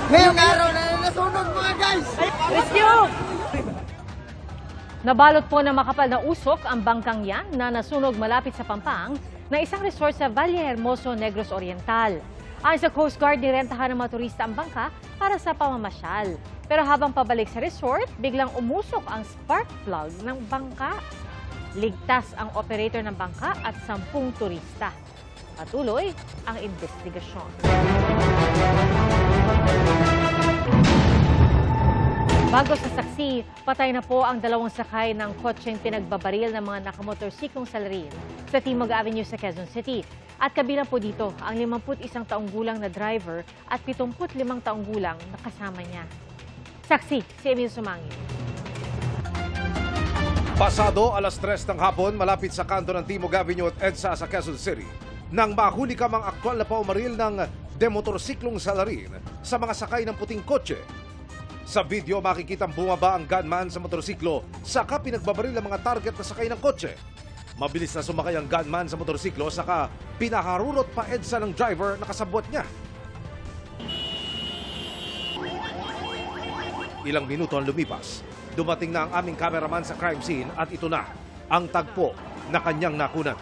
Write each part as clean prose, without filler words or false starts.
Ngayong araw na nasunog mga guys! Rescue! Nabalot po ng makapal na usok ang bangkang yan na nasunog malapit sa Pampang na isang resort sa Valle Hermoso, Negros Oriental. Ayon sa Coast Guard, nirentahan ng mga turista ang bangka para sa pamamasyal. Pero habang pabalik sa resort, biglang umusok ang spark plug ng bangka. Ligtas ang operator ng bangka at 10 turista. Patuloy ang investigasyon. Bago sa saksi, patay na po ang 2 sakay ng kotseng pinagbabaril ng mga nakamotorsiklong salarin sa Timog Avenue sa Quezon City. At kabilang po dito ang 51 taong gulang na driver at 75 taong gulang na kasama niya. Saksi, si Emil Sumangil. Pasado alas 3 ng hapon malapit sa kanto ng Timog Avenue at EDSA sa Quezon City nang mahuli ka mang aktwal na paumaril ng demotorsiklong salarin sa mga sakay ng puting kotse. Sa video, makikitang bumaba ang gunman sa motorsiklo saka pinagbabaril ang mga target na sakay ng kotse. Mabilis na sumakay ang gunman sa motorsiklo saka pinaharurot pa EDSA ng driver na kasabwat niya. Ilang minuto ang lumipas, dumating na ang aming cameraman sa crime scene at ito na ang tagpo na kanyang nakunan.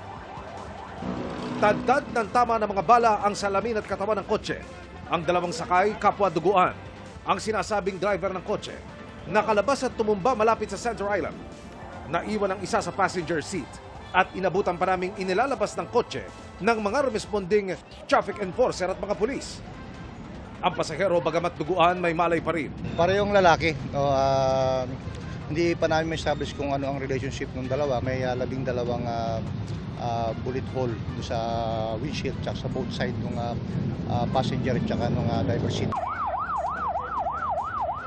Tadtad ng tama ng mga bala ang salamin at katawan ng kotse. Ang 2 sakay kapwa duguan. Ang sinasabing driver ng kotse, nakalabas at tumumba malapit sa Center Island. Naiwan ang isa sa passenger seat at inabutan pa naming inilalabas ng kotse ng mga responding traffic enforcer at mga pulis. Ang pasahero bagamat duguan may malay pa rin. Parehong lalaki. Hindi pa namin ma-establish kung ano ang relationship ng dalawa. May 12 bullet hole sa windshield at sa both side ng passenger at ng driver seat.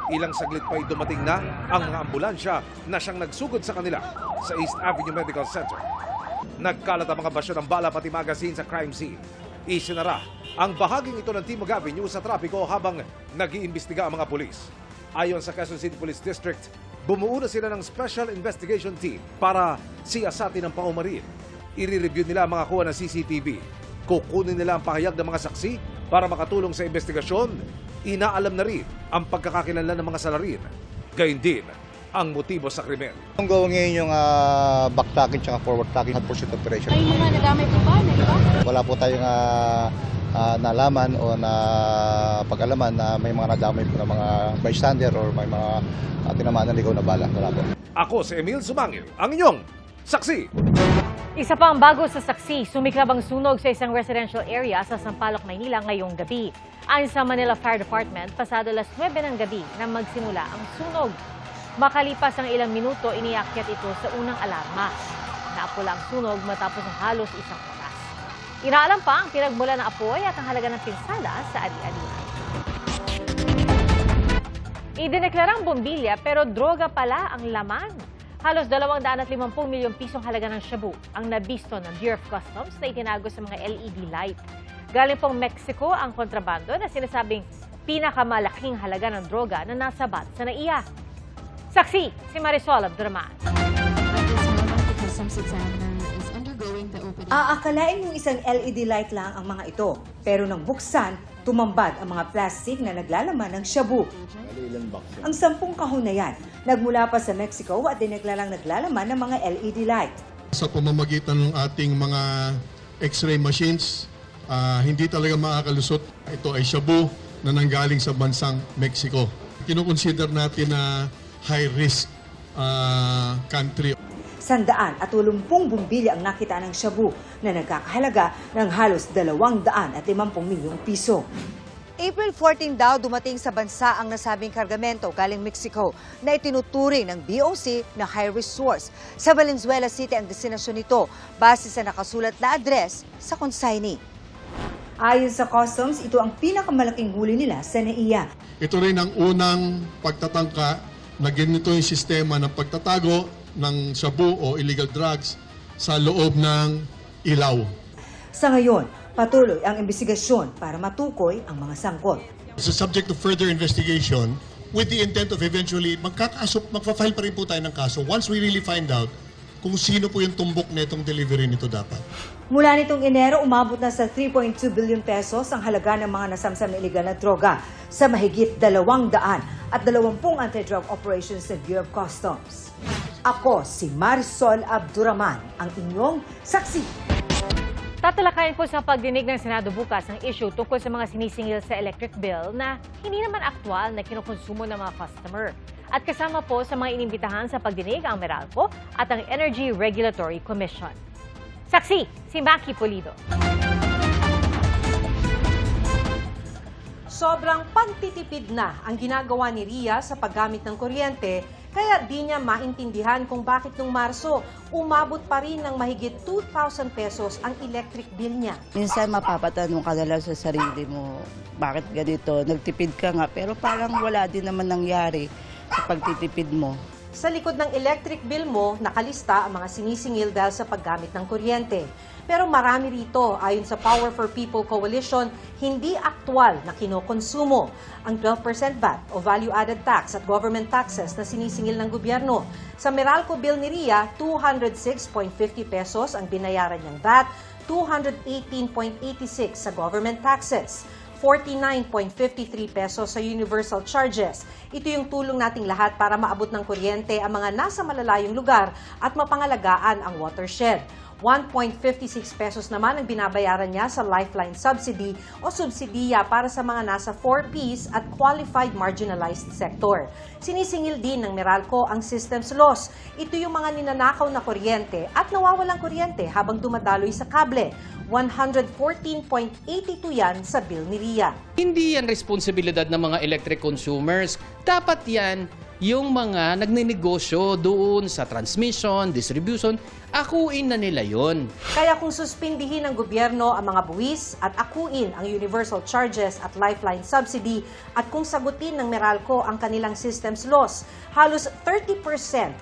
Ilang saglit pa ay dumating na ang mga ambulansya na siyang nagsugod sa kanila sa East Avenue Medical Center. Nagkalat ang mga basyo ng bala pati magazine sa crime scene. Isinara ang bahaging ito ng Timog Avenue sa trapiko habang nag-iimbestiga ang mga pulis. Ayon sa Quezon City Police District, bumuo na sila ng Special Investigation Team para siyasatin ang paumaril. I-review nila ang mga kuha ng CCTV. Kukunin nila ang pahayag ng mga saksi para makatulong sa investigasyon. Inaalam na rin ang pagkakakilanlan ng mga salarin. Gayun din ang motibo sa krimen. Ang gawin ngayon yung backtracking at forward-tracking at pursuit operation. Ay mga nadamay po ba? Wala po tayong nalaman o na pag-alaman na may mga nadamay po ng mga bystander or may mga tinamaan ng ligaw na bala. Wala po. Ako si Emil Sumangil, ang inyong saksi. Isa pa ang bago sa saksi, sumiklab ang sunog sa isang residential area sa Sampaloc, Maynila ngayong gabi. Ayon sa Manila Fire Department, pasado alas 9 ng gabi na magsimula ang sunog. Makalipas ang ilang minuto, iniakyat ito sa unang alarma. Naapula ang sunog matapos ng halos isang oras. Inaalam pa ang pinagmula ng apoy at ang halaga ng pinsala sa adi-adihan. Idineklarang bombilya pero droga pala ang laman. Halos 250 milyong pisong halaga ng shabu ang nabisto ng Bureau of Customs na itinago sa mga LED light. Galing pong Mexico ang kontrabando na sinasabing pinakamalaking halaga ng droga na nasabat sa NAIA. Saksi, si Marisol Abdurman. Aakalain mong isang LED light lang ang mga ito. Pero nang buksan, tumambad ang mga plastic na naglalaman ng shabu. Ang 10 kahon na yan, nagmula pa sa Mexico at dineklarang naglalaman ng mga LED light. Sa pamamagitan ng ating mga X-ray machines, hindi talaga makakalusot. Ito ay shabu na nanggaling sa bansang Mexico. Kinukonsider natin na high-risk country. 180 bumbilya ang nakita ng shabu na nagkakahalaga ng halos 250 milyong piso. April 14 daw dumating sa bansa ang nasabing kargamento galing Mexico na itinuturing ng BOC na high-risk source. Sa Valenzuela City ang destinasyon nito base sa nakasulat na address sa consignee. Ayon sa customs, ito ang pinakamalaking huli nila sa NAIA. Ito rin ang unang pagtatangka na ganito yung sistema ng pagtatago ng shabu o illegal drugs sa loob ng ilaw. Sa ngayon, patuloy ang investigasyon para matukoy ang mga sangkot. It's a subject of further investigation with the intent of eventually magpa-file pa rin po tayo ng kaso once we really find out kung sino po yung tumbok na itong delivery nito dapat. Mula nitong Enero, umabot na sa 3.2 billion pesos ang halaga ng mga nasamsam na iligal na droga sa mahigit 200 at 20 anti-drug operations ng Bureau of Customs. Ako si Marisol Abduraman, ang inyong saksi. Tatalakayin po sa pagdinig ng Senado bukas ang issue tungkol sa mga sinisingil sa electric bill na hindi naman aktwal na kinukonsumo ng mga customer. At kasama po sa mga inimbitahan sa pagdinig ang Meralco at ang Energy Regulatory Commission. Saksi, si Maki Pulido. Sobrang pagtitipid na ang ginagawa ni Ria sa paggamit ng kuryente, kaya di niya maintindihan kung bakit nung Marso, umabot pa rin ng mahigit 2,000 pesos ang electric bill niya. Minsan mapapatanong ka na lang sa sarili mo, bakit ganito? Nagtipid ka nga, pero parang wala din naman nangyari sa pagtitipid mo. Sa likod ng electric bill mo, nakalista ang mga sinisingil dahil sa paggamit ng kuryente. Pero marami rito, ayon sa Power for People Coalition, hindi aktwal na kinokonsumo ang 12% VAT o value-added tax at government taxes na sinisingil ng gobyerno. Sa Meralco bill ni Ria, 206.50 pesos ang binayaran niyang VAT, 218.86 sa government taxes. 49.53 pesos sa universal charges. Ito yung tulong nating lahat para maabot ng kuryente ang mga nasa malalayong lugar at mapangalagaan ang watershed. 1.56 pesos naman ang binabayaran niya sa Lifeline Subsidy o subsidiya para sa mga nasa 4Ps at qualified marginalized sector. Sinisingil din ng Meralco ang systems loss. Ito yung mga ninanakaw na kuryente at nawawalang kuryente habang dumadaloy sa kable. 114.82 yan sa bill ni Ria. Hindi yan responsibilidad ng mga electric consumers. Dapat yan yung mga nagninegosyo doon sa transmission, distribution, akuin na nila yon. Kaya kung suspindihin ng gobyerno ang mga buwis at akuin ang universal charges at lifeline subsidy at kung sagutin ng Meralco ang kanilang systems loss, halos 30%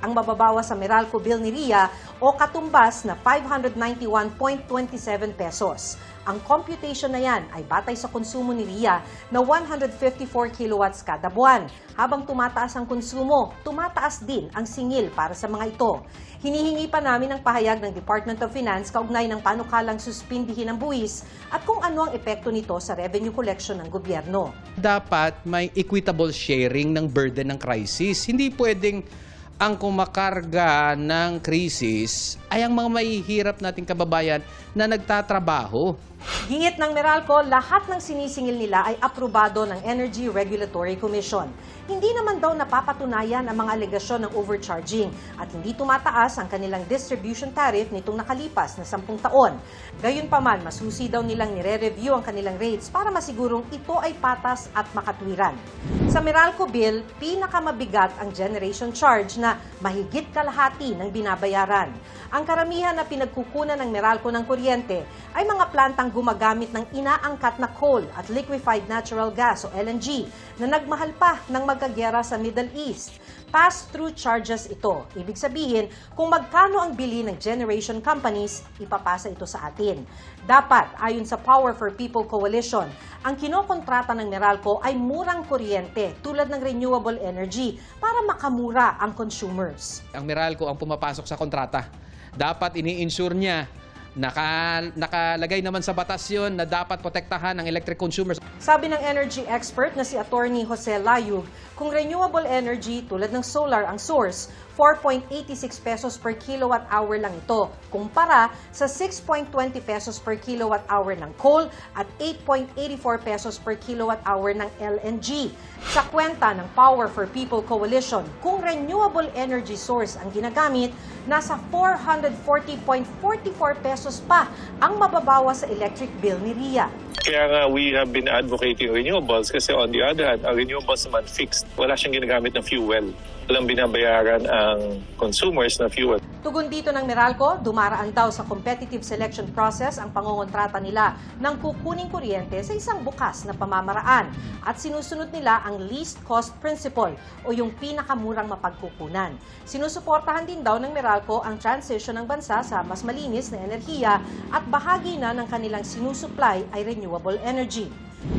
ang mababawa sa Meralco bill ni Ria o katumbas na 591.27 pesos. Ang computation na yan ay batay sa konsumo ni Ria na 154 kilowatts kada buwan. Habang tumataas ang konsumo, tumataas din ang singil para sa mga ito. Hinihingi pa namin ang pahayag ng Department of Finance kaugnay ng panukalang suspindihin ang buwis at kung ano ang epekto nito sa revenue collection ng gobyerno. Dapat may equitable sharing ng burden ng crisis. Hindi pwedeng ang kumakarga ng krisis ay ang mga mahihirap nating kababayan na nagtatrabaho. Gingit ng Meralco, lahat ng sinisingil nila ay aprobado ng Energy Regulatory Commission. Hindi naman daw napapatunayan ang mga alegasyon ng overcharging at hindi tumataas ang kanilang distribution tariff nitong nakalipas na 10 taon. Gayunpaman, masusi daw nilang nire-review ang kanilang rates para masigurong ito ay patas at makatwiran. Sa Meralco bill, pinakamabigat ang generation charge na mahigit kalahati ng binabayaran. Ang karamihan na pinagkukunan ng Meralco ng kuryente ay mga plantang gumagamit ng inaangkat na coal at liquefied natural gas o LNG na nagmahal pa ng magkagyera sa Middle East. Pass-through charges ito. Ibig sabihin, kung magkano ang bili ng generation companies, ipapasa ito sa atin. Dapat, ayon sa Power for People Coalition, ang kinokontrata ng Meralco ay murang kuryente tulad ng renewable energy para makamura ang consumers. Ang Meralco ang pumapasok sa kontrata. Dapat ini-insure niya. Nakalagay naman sa batas yun na dapat protektahan ang electric consumers. Sabi ng energy expert na si Attorney Jose Layug, kung renewable energy tulad ng solar ang source, 4.86 pesos per kilowatt hour lang ito, kumpara sa 6.20 pesos per kilowatt hour ng coal at 8.84 pesos per kilowatt hour ng LNG. Sa kwenta ng Power for People Coalition, kung renewable energy source ang ginagamit, nasa 440.44 pesos pa ang mababawa sa electric bill ni Ria. Kaya nga we have been advocating renewables kasi on the other hand, ang renewables naman fixed. Wala siyang ginagamit na fuel. Walang binabayaran ang consumers na fuel. Tugon dito ng Meralco, dumaraan daw sa competitive selection process ang pangongontrata nila ng kukuning kuryente sa isang bukas na pamamaraan at sinusunod nila ang least cost principle o yung pinakamurang mapagkukunan. Sinusuportahan din daw ng Meralco ang transition ng bansa sa mas malinis na enerhiya at bahagi na ng kanilang sinusupply ay renewable energy.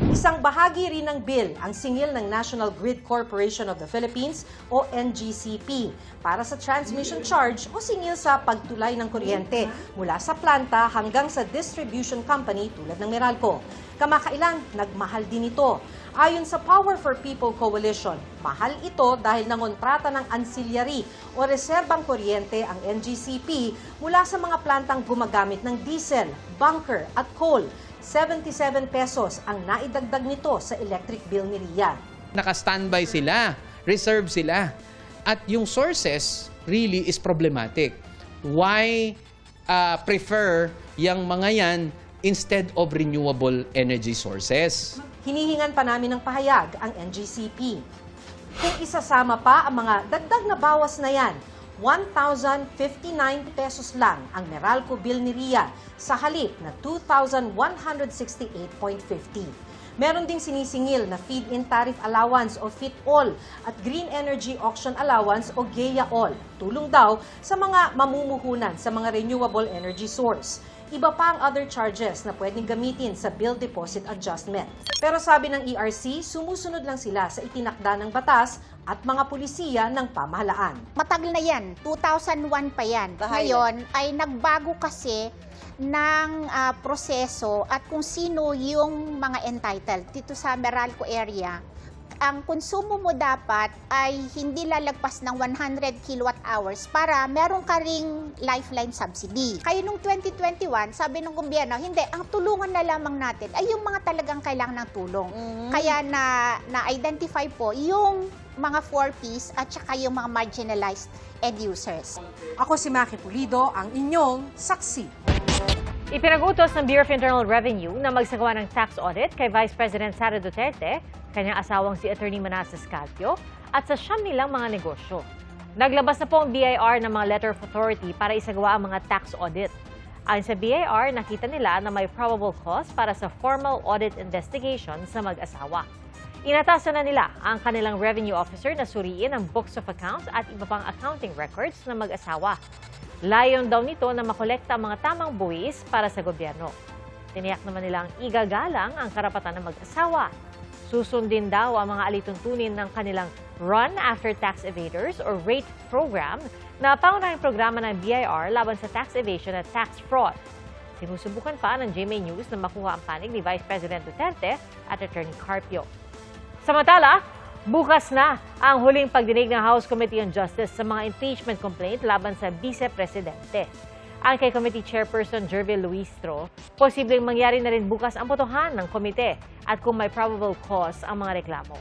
Isang bahagi rin ng bill ang singil ng National Grid Corporation of the Philippines o NGCP para sa transmission charge o singil sa pagtulay ng kuryente mula sa planta hanggang sa distribution company tulad ng Meralco. Kamakailan, nagmahal din ito. Ayon sa Power for People Coalition, mahal ito dahil nangontrata ng ancillary o reserbang kuryente ang NGCP mula sa mga plantang gumagamit ng diesel, bunker at coal. 77 pesos ang naidagdag nito sa electric bill ni Rian. Naka-standby sila, reserve sila. At yung sources really is problematic. Why prefer yung mga yan instead of renewable energy sources? Hinihingan pa namin ng pahayag ang NGCP. Kung isasama pa ang mga dagdag na bawas na yan, 1,059 pesos lang ang Meralco bill ni Ria sa halip na 2,168.50. Meron ding sinisingil na feed-in tariff allowance o FIT-all at Green Energy Auction Allowance o GEA-all. Tulong daw sa mga mamumuhunan sa mga renewable energy source. Iba pa ang other charges na pwedeng gamitin sa bill deposit adjustment. Pero sabi ng ERC, sumusunod lang sila sa itinakda ng batas at mga pulisiya ng pamahalaan. Matagal na yan, 2001 pa yan. Ngayon ay nagbago kasi ng proseso at kung sino yung mga entitled dito sa Meralco area. Ang konsumo mo dapat ay hindi lalagpas ng 100 kilowatt hours para meron ka ring lifeline subsidy. Kaya nung 2021, sabi ng gobyerno, hindi, ang tulungan na lamang natin ay yung mga talagang kailangan ng tulong. Kaya na-identify po yung mga 4Ps at saka yung mga marginalized end users. Ako si Maki Pulido, ang inyong saksi. Ipinag-utos ng Bureau of Internal Revenue na magsagawa ng tax audit kay Vice President Sara Duterte, kanyang asawang si Attorney Manasseh Calpio, at sa siyam nilang mga negosyo. Naglabas na po ang BIR ng mga letter of authority para isagawa ang mga tax audit. Ayon sa BIR, nakita nila na may probable cause para sa formal audit investigation sa mag-asawa. Inatasan na nila ang kanilang revenue officer na suriin ang books of accounts at iba pang accounting records ng mag-asawa. Layon daw nito na makolekta ang mga tamang buwis para sa gobyerno. Tiniyak naman nilang igagalang ang karapatan ng mag-asawa. Susundin daw ang mga alituntunin ng kanilang Run After Tax Evaders or RATE program na pangunahing programa ng BIR laban sa tax evasion at tax fraud. Sinusubukan pa ng GMA News na makuha ang panig ni Vice President Duterte at Attorney Carpio. Samantala, bukas na ang huling pagdinig ng House Committee on Justice sa mga impeachment complaint laban sa Vice Presidente. Ang kay Committee Chairperson Jervil Luistro, posibleng mangyari na rin bukas ang botohan ng komite at kung may probable cause ang mga reklamo.